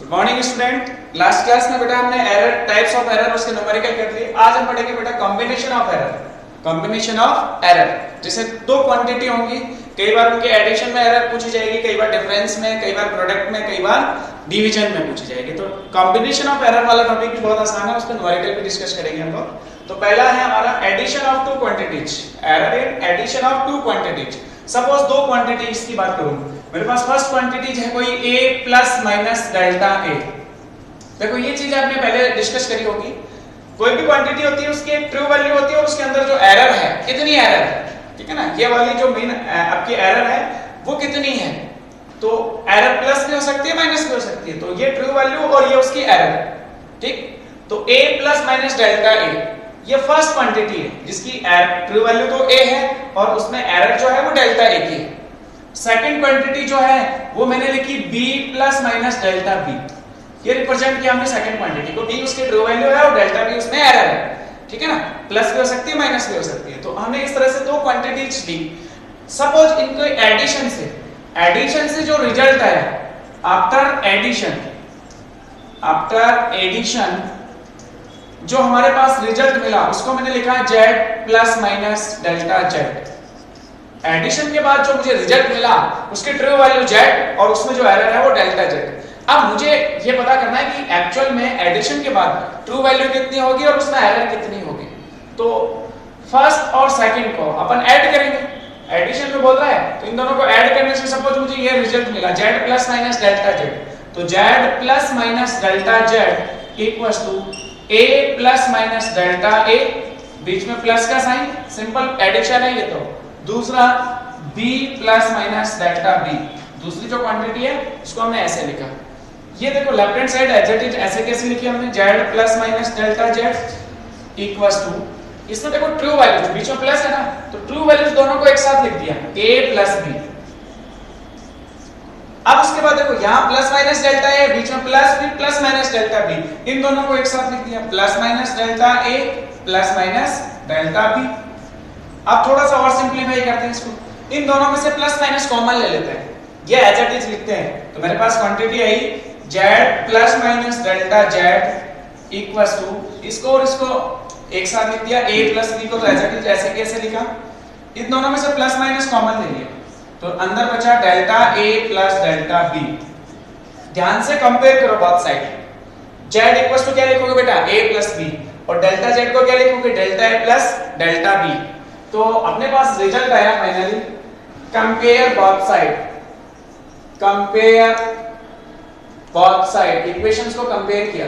Good morning student. Last class में बेटा हमने एरर टाइप्स ऑफ एरर उसके न्यूमेरिकल कर लिए। आज हम पढ़ेंगे बेटा combination of error. Combination of error जैसे दो क्वांटिटी होंगी, कई बार उनके एडिशन में एरर पूछी जाएगी, कई बार डिफरेंस में, कई बार प्रोडक्ट में, कई बार डिवीजन में पूछी जाएगी। तो कॉम्बिनेशन ऑफ एरर वाला टॉपिक भी बहुत आसान है, उस पर न्यूमेरिकल भी डिस्कस करेंगे हम लोग। तो पहला है हमारा addition of two quantities, error in addition of two quantities. Suppose दो क्वांटिटीज की बात करूं, मेरे पास फर्स्ट क्वांटिटीज है कोई a plus minus delta a। देखो ये चीज आपने पहले डिस्कस करी होगी, कोई भी क्वांटिटी होती है उसकी एक ट्रू वैल्यू होती है और उसके अंदर जो एरर है, कितनी एरर है, ठीक है ना, ये वाली जो मेन आपकी एरर है वो कितनी है। तो एरर प्लस भी हो सकती है, माइनस भी हो सकती है। तो ये ट्रू वैल्यू और ये उसकी एरर है, ठीक। तो a plus minus delta a ये फर्स्ट क्वांटिटी है जिसकी ट्रू वैल्यू तो a है और उसमें एरर जो है वो डेल्टा a की है। सेकंड क्वांटिटी जो है वो मैंने लिखी b plus minus delta b। ये रिप्रेजेंट किया हमने सेकंड क्वांटिटी को, b उसकी ट्रू वैल्यू है और डेल्टा b उसमें एरर है, ठीक है ना। प्लस भी हो सकती है, माइनस भी हो सकती है। तो हमने इस तरह से दो क्वांटिटीज ली। सपोज इनको एडिशन से जो रिजल्ट आया आफ्टर एडिशन जो हमारे पास रिजल्ट मिला उसको मैंने लिखा z plus minus delta z। Addition के बाद जो मुझे रिजल्ट मिला उसकी ट्रू वैल्यू z और उसमें जो एरर है वो डेल्टा z। अब मुझे ये पता करना है कि एक्चुअल में एडिशन के बाद ट्रू वैल्यू कितनी होगी और उसमें एरर कितनी होगी। तो फर्स्ट और सेकंड को अपन ऐड करेंगे, एडिशन में बोल रहा है तो इन दोनों को ऐड करने से सपोज मुझे ये रिजल्ट मिला z plus minus delta z। तो z plus minus delta z equals to a plus minus delta a, बीच में प्लस का साइन, सिंपल एडिशन है ये। तो दूसरा b plus minus delta b, दूसरी जो क्वांटिटी है उसको हमने ऐसे लिखा। ये देखो left hand side as it is ऐसे कैसे लिखी हमने, z plus minus delta z equals to, इसमें देखो ट्रू वैल्यूज बीच में प्लस है ना, तो ट्रू वैल्यूज दोनों को एक साथ लिख दिया a प्लस b। अब उसके बाद देखो यहाँ प्लस माइनस डेल्टा a, बीच में plus b plus minus delta b, इन दोनों को एक साथ लिख दिया plus minus delta a plus minus delta b। अब थोड़ा सा और सिंपलीफाई करते हैं इसको, इन दोनों में से प्लस माइनस कॉमन ले लेते हैं, ये एज इट इज लिखते हैं। तो मेरे पास क्वांटिटी आई z plus minus delta z equals to, इसको और इसको एक साथ लिख दिया a प्लस b को, तो एज इट इज ऐसे कैसे लिखा, इन दोनों में से प्लस माइनस कॉमन ले लिया तो अंदर बचा delta a plus delta b। ध्यान से कंपेयर करो both side, z equals to क्या लिखोगे बेटा a प्लस b और डेल्टा z को क्या लिखोगे delta a plus delta b। तो अपने पास रिजल्ट आया finally, compare both side equations को कंपेयर किया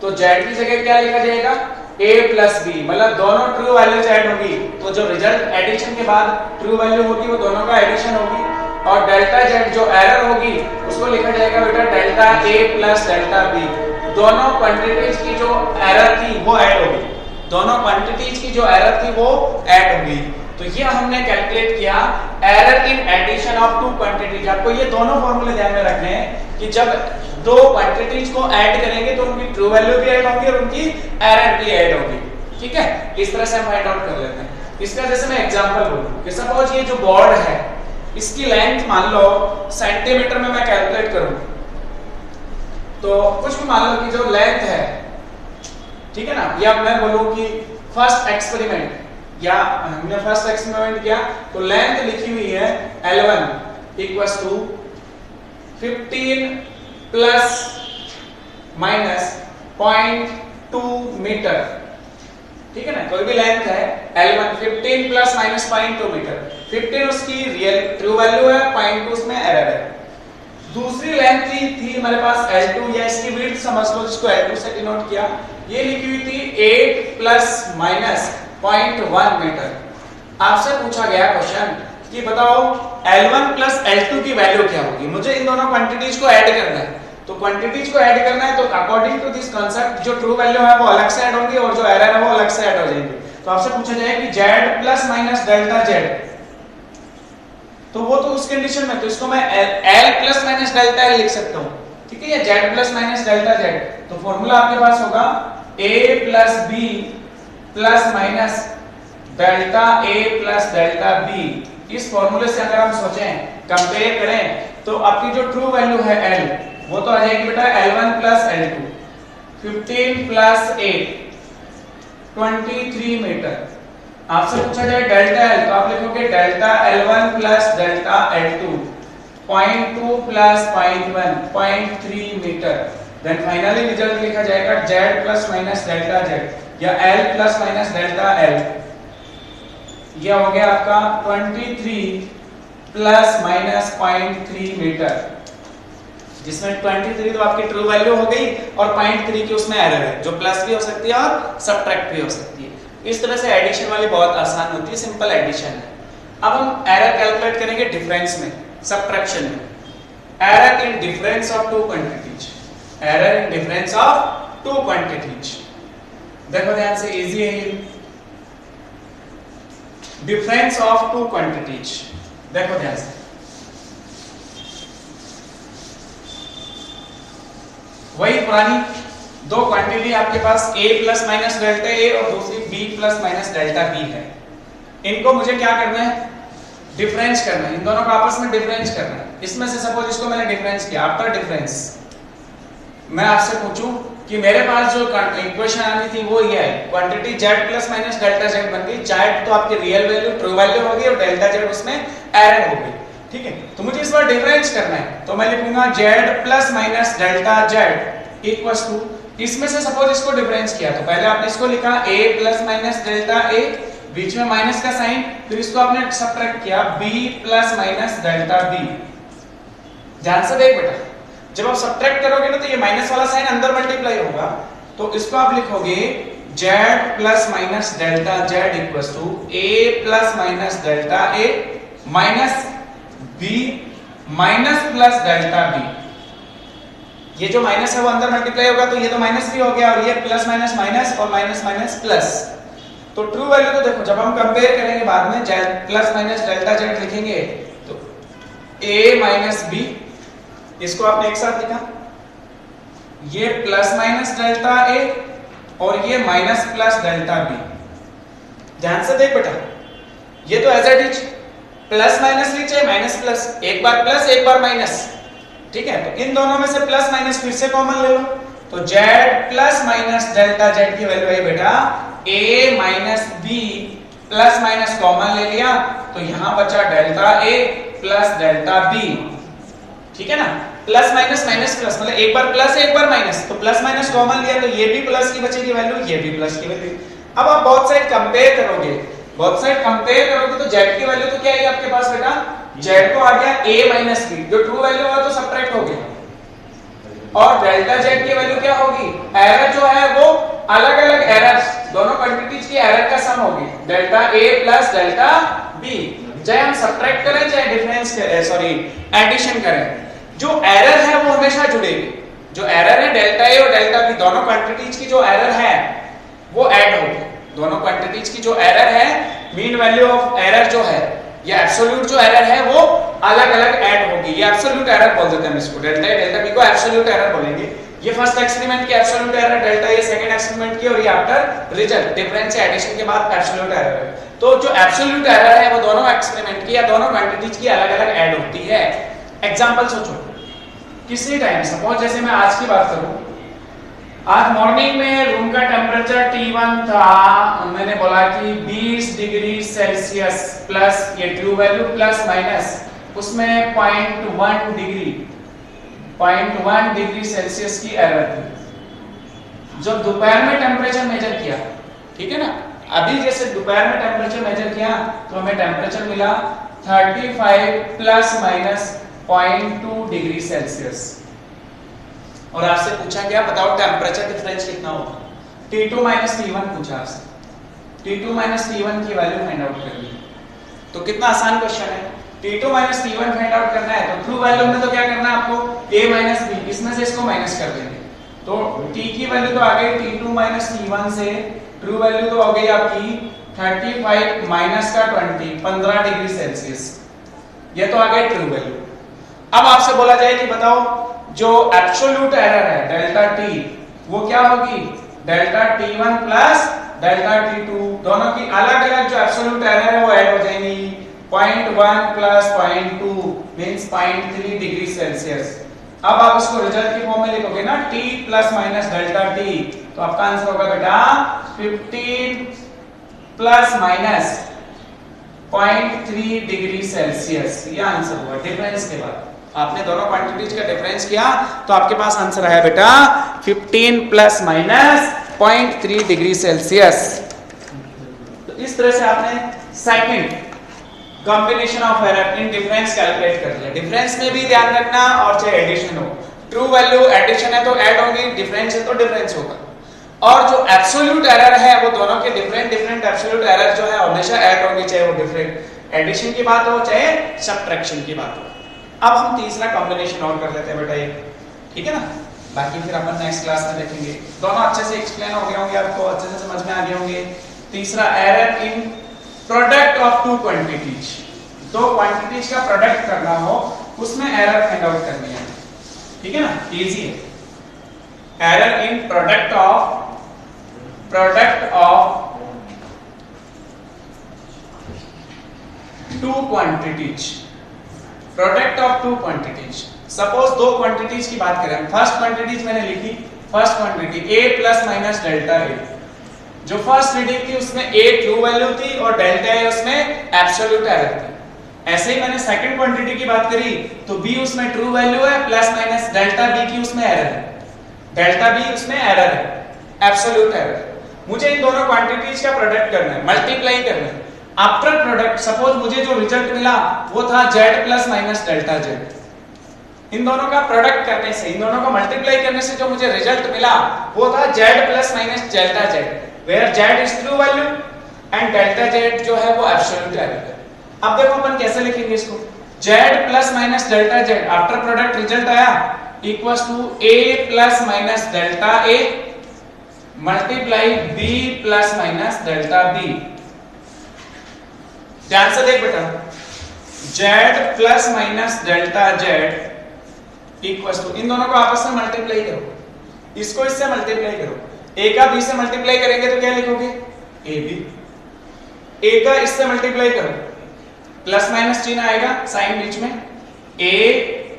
तो z की जगह क्या लिखा जाएगा a प्लस b, मतलब दोनों ट्रू वैल्यूज ऐड होगी तो जो रिजल्ट एडिशन के बाद ट्रू वैल्यू होगी वो दोनों का एडिशन होगी और डेल्टा z जो एरर होगी उसको लिखा जाएगा बेटा delta a plus delta b। दोनों क्वांटिटीज की जो एरर थी वो ऐड होगी, दोनों क्वांटिटीज की जो एरर थी वो ऐड होगी। तो ये हमने कैलकुलेट किया error in addition of two quantities. आपको ये दोनों फॉर्मूले ध्यान में रखने हैं कि जब दो क्वांटिटीज को ऐड करेंगे तो उनकी ट्रू वैल्यू भी ऐड होगी और उनकी एरर भी ऐड होगी, ठीक है। इस तरह से हम फाइंड आउट कर लेते हैं। इसका जैसे मैं एग्जांपल बोलूं कि सपोज ये जो बोर्ड है इसकी लेंथ मान लो सेंटीमीटर में मैं कैलकुलेट करूं, तो कुछ भी मान लो कि जो लेंथ है, ठीक है ना, या मैं बोलूं कि फर्स्ट एक्सपेरिमेंट या हमने फर्स्ट एक्सपेरिमेंट किया तो लेंथ लिखी हुई है L1 equals to 15 plus minus 0.2 metre, ठीक है ना। कोई भी लेंथ है L1 15 प्लस माइनस 0.2 मीटर, 15 उसकी रियल ट्रू वैल्यू है, 0.2 उसमें एरर है। दूसरी लेंथ थी हमारे पास L2 या इसकी विड्थ समझ लो जिसको L2 से डिनोट किया, ये लिखी हुई थी 8 प्लस माइनस 0.1 मीटर। आपसे पूछा गया क्वेश्चन कि बताओ L1 प्लस L2 की वैल्यू क्या होगी, मुझे इन दोनों क्वांटिटीज को ऐड करना है। तो क्वांटिटीज को ऐड करना है तो अकॉर्डिंग टू दिस कांसेप्ट जो ट्रू वैल्यू है वो अलग से ऐड होंगी और जो एरर है वो अलग से ऐड हो जाएंगे। तो आपसे पूछा जाए कि z plus minus delta z, तो वो तो उस कंडीशन में तो इसको मैं l plus minus delta l लिख सकता हूं, ठीक है, या z plus minus delta z। तो फॉर्मूला आपके पास होगा a plus b plus minus delta a plus delta b। इस फॉर्मूले से अगर हम सोचें कंपेयर करें तो आपकी जो ट्रू वैल्यू है l वो तो आ जाएगी बेटा L1 plus L2, 15 plus 8 23 metre. आपसे पूछा जाए डेल्टा L, तो आप लिखोगे delta L1 plus delta L2, 0.2 plus 0.1, 0.3 metre. Then finally result लिखा जाएगा Z plus minus delta Z या L plus minus delta L। ये हो गया आपका 23 प्लस माइनस 0.3 मीटर, जिसमें 23 तो आपकी ट्रू वैल्यू हो गई और 0.3 की उसमें एरर है, जो प्लस भी हो सकती है और सब्ट्रैक्ट भी हो सकती है। इस तरह से एडिशन वाली बहुत आसान होती है, सिंपल एडिशन है। अब हम एरर कैलकुलेट करेंगे डिफरेंस में, सब्ट्रैक्शन में। Error in difference of two quantities, error in difference of two quantities. देखो ध्यान से, इजी है ये। डिफरेंस ऑफ टू क्वांटिटीज, देखो ध्यान से, वही पुरानी दो क्वांटिटी आपके पास a plus minus delta A और दूसरी b plus minus delta B है। इनको मुझे क्या करना है, डिफरेंस करना है, इन दोनों को आपस में डिफरेंस करना है। इसमें से सपोज इसको मैंने डिफरेंस किया, आफ्टर डिफरेंस मैं आपसे पूछूं कि मेरे पास जो इक्वेशन आनी थी वो ये है, quantity z plus minus delta z बन गई। z तो आपकी रियल वैल्यू ट्रू वैल्यू होगी और डेल्टा z उसमें एरर होगी, ठीक है। तो मुझे इस बार डिफरेंस करना है, तो मैं लिखूंगा z plus minus delta z equals to, इसमें से सपोज इसको डिफरेंस किया तो पहले आपने इसको लिखा a plus minus delta a, बीच में माइनस का साइन, फिर इसको आपने सब्ट्रैक्ट किया b plus minus delta b। ध्यान से देख बेटा, जब आप सब्ट्रैक्ट करोगे ना तो ये माइनस वाला साइन अंदर मल्टीप्लाई होगा, तो इसको आप लिखोगे z plus minus delta z equals to a plus minus delta a minus b minus plus delta b। ये जो माइनस है वो अंदर मल्टीप्लाई होगा, तो ये तो माइनस भी हो गया और ये प्लस माइनस माइनस और माइनस माइनस प्लस। तो ट्रू वैल्यू तो देखो, जब हम कंपेयर करेंगे बाद में z plus minus delta z लिखेंगे तो a माइनस b, इसको आपने एक साथ लिखा, ये प्लस माइनस डेल्टा a और ये माइनस प्लस डेल्टा b। ध्यान से देख बेटा, ये तो as it is plus minus लिख चाहे माइनस प्लस, एक बार प्लस एक बार माइनस, ठीक है। तो इन दोनों में से प्लस माइनस फिर से कॉमन ले लो, तो z plus minus delta z की वैल्यू है बेटा a minus b, plus minus common ले लिया तो यहां बचा delta a plus delta b, ठीक है ना। प्लस माइनस माइनस प्लस, मतलब एक बार प्लस एक बार माइनस, तो प्लस माइनस कॉमन लिया तो ये भी प्लस की बचेगी वैल्यू, ये भी प्लस की वैल्यू। अब आप बोथ साइड कंपेयर करोगे, बोथ साइड कंपेयर करोगे तो z की वैल्यू तो क्या है आपके पास बेटा, z तो आ गया a माइनस b, जो ट्रू वैल्यू हुआ तो सब्ट्रैक्ट हो गया, और डेल्टा z की वैल्यू क्या होगी, एरर जो है वो अलग अलग एरर्स, दोनों क्वांटिटीज की एरर का सम होगी, delta a plus delta b। चाहे हम सब्ट्रैक्ट करें चाहे डिफरेंस सॉरी एडिशन करें, जो एरर है वो हमेशा जुड़ेगी। जो एरर है डेल्टा a और डेल्टा b, दोनों क्वांटिटीज की जो एरर है वो ऐड होगी। दोनों क्वांटिटीज की जो एरर है, मीन वैल्यू ऑफ एरर जो है या एब्सोल्यूट जो एरर है वो अलग अलग ऐड होगी। ये एब्सोल्यूट एरर बोल देते हैं इसको, डेल्टा a डेल्टा b को एब्सोल्यूट एरर बोलेंगे। ये फर्स्ट एक्सपेरिमेंट की absolute error delta a, second experiment की, और ये आफ्टर रिजल्ट डिफरेंस या एडिशन के बाद एब्सोल्यूट एरर है। तो जो एब्सोल्यूट एरर है वो दोनों एक्सपेरिमेंट की या दोनों क्वांटिटीज की अलग अलग ऐड होती है। एग्जांपल सोचो, किसी टाइम सपोज जैसे मैं आज की बात करूं, आज मॉर्निंग में रूम का टेम्परेचर T1 था, मैंने बोला कि 20 डिग्री सेल्सियस प्लस ये ट्रू वैल्यू प्लस माइनस उसमें 0.1 डिग्री सेल्सियस की एरर थी। जब दोपहर में टेम्परेचर मेजर किया, ठीक है ना, अभी जैसे दोपहर में टेम्परेचर मेजर किया तो हमें टेम्परेचर मिला 35 प्लस माइनस 0.2 डिग्री सेल्सियस। और आपसे पूछा गया बताओ टेम्परेचर डिफरेंस कितना होगा, T2 माइनस T1 पूछा आपसे, T2 माइनस T1 की वैल्यू फाइंड आउट करनी है। तो कितना आसान क्वेश्चन है, T2 minus T1 find out करना है तो ट्रू वैल्यू में तो क्या करना है आपको, a माइनस b, इसमें से इसको माइनस कर देंगे तो t की वैल्यू तो आ गई T2 माइनस T1 से, ट्रू वैल्यू तो हो गई आपकी 35 माइनस का 20, 15 डिग्री सेल्सियस, ये तो आ गई ट्रू वैल्यू। अब आपसे बोला जाए कि बताओ जो एब्सोल्यूट एरर है डेल्टा t वो क्या होगी, delta T1 plus delta T2, दोनों की अलग अलग जो एब्सोल्यूट एरर है वो ऐड हो जाएंगी। 0.1 प्लस 0.2 मींस 0.3 डिग्री सेल्सियस, अब आप इसको रिजल्ट की फॉर्म में लिखोगे ना t plus minus delta t, तो आपका आंसर होगा बेटा 15 प्लस माइनस 0.3 डिग्री सेल्सियस। ये आंसर हुआ डिफरेंस के बाद। आपने दोनों क्वांटिटीज का डिफरेंस किया तो आपके पास आंसर आया बेटा 15 प्लस माइनस 0.3 डिग्री सेल्सियस। तो इस तरह से आपने second combination of error in difference calculate कर लिया। डिफरेंस में भी ध्यान रखना, और चाहे एडिशन हो, ट्रू वैल्यू एडिशन है तो ऐड होगी, डिफरेंस है तो डिफरेंस होगा। और जो एब्सोल्यूट एरर है वो दोनों के डिफरेंट एब्सोल्यूट एरर जो है हमेशा ऐड होंगे, चाहे वो डिफरेंट एडिशन की बात हो चाहे सब्ट्रैक्शन की बात हो। अब हम तीसरा कॉम्बिनेशन और कर लेते हैं बेटा ये, ठीक है ना। बाकी फिर अपन नेक्स्ट क्लास में देखेंगे। दोनों अच्छे से एक्सप्लेन हो गए होंगे, आपको अच्छे से समझ में आ गए होंगे। तीसरा error in product of two quantities, दो क्वांटिटीज का प्रोडक्ट करना हो उसमें एरर फाइंड आउट करनी है, ठीक है ना, इजी है। Error in product of two quantities, product of two quantities. Suppose दो क्वांटिटीज की बात करें, फर्स्ट क्वांटिटीज मैंने लिखी, first quantity a plus minus delta a, जो फर्स्ट रीडिंग थी उसमें a ट्रू वैल्यू थी और डेल्टा a उसमें एब्सोल्यूट एरर थी। ऐसे ही मैंने सेकंड क्वांटिटी की बात करी तो b उसमें ट्रू वैल्यू है प्लस माइनस डेल्टा b की उसमें एरर है, डेल्टा b उसमें एरर है, एब्सोल्यूट एरर। मुझे इन दोनों क्वांटिटीज का प्रोडक्ट करना है, मल्टीप्लाई करना है। आफ्टर प्रोडक्ट सपोज मुझे जो रिजल्ट मिला वो था z plus minus delta z। इन दोनों का प्रोडक्ट करने से, इन दोनों को मल्टीप्लाई करने से जो मुझे रिजल्ट मिला वो था z plus minus delta z, where z is true value and delta z जो है वो एब्सोल्यूट एरर है। अब देखो अपन कैसे लिखेंगे इसको, z plus minus delta z after product result आया equals to a plus minus delta a multiply b plus minus delta b। ध्यान से देख बेटा, z plus minus delta z equals to, इन दोनों को आपस में मल्टीप्लाई करो, इसको इससे मल्टीप्लाई करो, a का b से मल्टीप्लाई करेंगे तो क्या लिखोगे ab, a का इससे मल्टीप्लाई करो प्लस माइनस चिन्ह आएगा साइन बीच में, a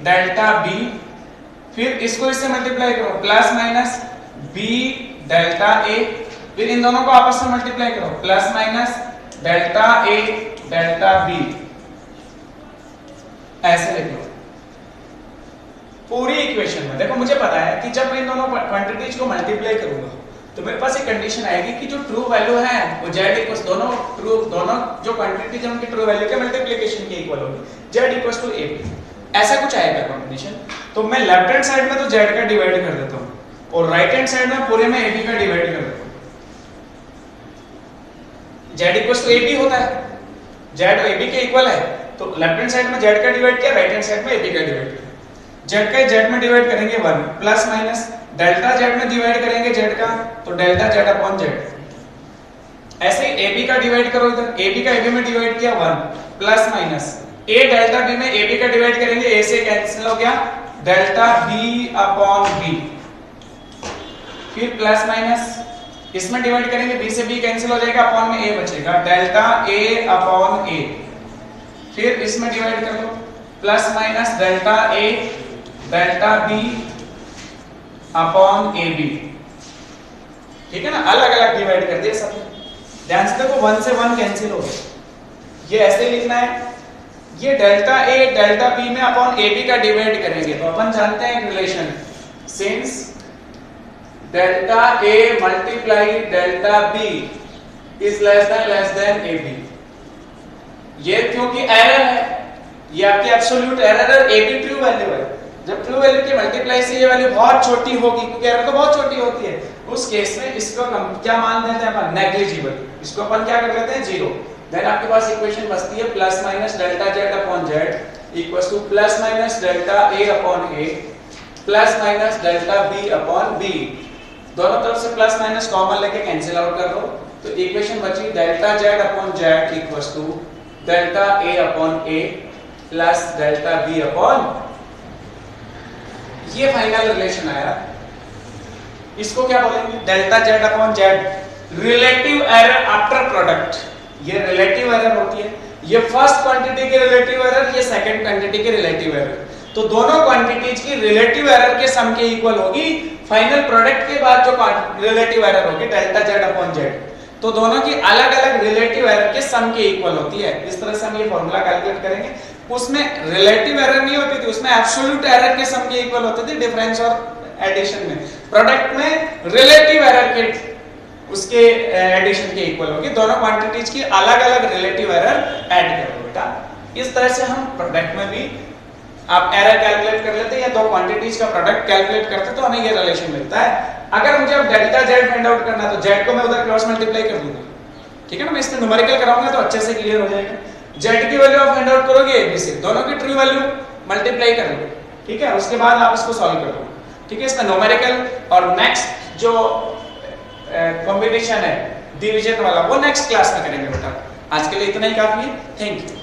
डेल्टा b, फिर इसको इससे मल्टीप्लाई करो plus minus b delta a, फिर इन दोनों को आपस में मल्टीप्लाई करो plus minus delta a delta b, ऐसे लिख लो पूरी इक्वेशन में। देखो मुझे पता है कि जब मैं इन दोनों क्वांटिटीज को मल्टीप्लाई करूंगा तो मेरे पास एक कंडीशन आएगी कि जो ट्रू वैल्यू है वो z इक्वल्स दोनों जो क्वांटिटीज हैं उनकी ट्रू वैल्यू के मल्टीप्लिकेशन के इक्वल होगी, z इक्वल्स टू ab। ऐसा कुछ आएगा कॉम्बिनेशन, तो मैं लेफ्ट हैंड साइड में तो z का डिवाइड कर देता हूं और राइट हैंड साइड में पूरे में ab का डिवाइड कर देता हूं। z इक्वल्स टू ab होता है, z ab के इक्वल है, तो लेफ्ट हैंड साइड में z का डिवाइड किया, राइट हैंड साइड में ab का डिवाइड किया। z का z में डिवाइड करेंगे 1 प्लस माइनस डेल्टा z में डिवाइड करेंगे z का तो डेल्टा z अपॉन z। ऐसे ही ab का डिवाइड करो, इधर ab का ab में डिवाइड किया 1 plus minus a delta b में ab का डिवाइड करेंगे, a से कैंसिल हो गया डेल्टा b अपॉन b, फिर प्लस माइनस इसमें डिवाइड करेंगे b से b कैंसिल हो जाएगा, अपॉन में a बचेगा डेल्टा a अपॉन a, फिर इसमें डिवाइड कर लो plus minus delta a delta b upon ab, ठीक है ना, अलग अलग डिवाइड कर दिया सब। ध्यान से देखो 1 से 1 कैंसिल हो गया, ये ऐसे लिखना है, ये डेल्टा a डेल्टा b में अपॉन ab का डिवाइड करेंगे तो अपन जानते हैं relation, since delta a multiply delta b is less than ab। ये क्योंकि एरर है, ये आपकी एब्सोल्यूट एरर है, ab ट्रू वैल्यू है। जब ट्रू वैल्यू के मल्टीप्लाई से ये वैल्यू बहुत छोटी होगी, क्योंकि एरर तो बहुत छोटी होती है, उस केस में इसको हम क्या मान देते हैं अपन, नेग्लिजिबल, इसको अपन क्या कर लेते हैं 0। देन आपके पास इक्वेशन बचती है plus minus delta z upon z equals to plus minus delta a upon a plus minus delta b upon b। दोनों तरफ से प्लस माइनस कॉमन लेके कैंसिल आउट कर दो तो इक्वेशन बची delta z upon z equals to delta a upon a plus delta b upon, ये final relation आया। इसको क्या बोलेंगे, delta z upon z, relative error after product. ये रिलेटिव एरर होती है, ये फर्स्ट क्वांटिटी की रिलेटिव एरर, ये सेकंड क्वांटिटी की रिलेटिव एरर। तो दोनों क्वांटिटीज की रिलेटिव एरर के सम के इक्वल होगी फाइनल प्रोडक्ट के बाद जो रिलेटिव एरर होगी डेल्टा जेड अपॉन जेड, तो दोनों की अलग अलग रिलेटिव एरर के सम के इक्वल होती है। इस तरह से हम ये फॉर्मूला कैलकुलेट करेंगे। उसमें रिलेटिव एरर नहीं होती थी, उसमें एब्सोल्यूट एरर के सम के इक्वल होते थे डिफरेंस और एडिशन में। प्रोडक्ट में रिलेटिव एरर के उसके एडिशन के इक्वल होगी। दोनों क्वांटिटीज की अलग अलग रिलेटिव एरर ऐड करो बेटा। इस तरह से हम प्रोडक्ट में भी आप एरर कैलकुलेट कर लेते हैं या दो क्वांटिटीज का प्रोडक्ट कैलकुलेट करते तो हमें ये रिलेशन मिलता है। अगर मुझे अब डेल्टा जेड फाइंड आउट करना है तो जेड को मैं उधर क्रॉस मल्टीप्लाई कर दूंगा, ठीक है ना। मैं इसमें न्यूमेरिकल कराऊंगा तो अच्छे से क्लियर हो जाएगा। जेड की वैल्यू आप फाइंड आउट करोगे ए बी से, दोनों की ट्रू वैल्यू मल्टीप्लाई कर लो, ठीक है। उसके बाद आप इसको सॉल्व कर लो, ठीक है। इसका न्यूमेरिकल और नेक्स्ट जो कॉम्बिनेशन है डिवीजन वाला वो नेक्स्ट क्लास में करेंगे बेटा। आज के लिए इतना ही काफी है। Thank you.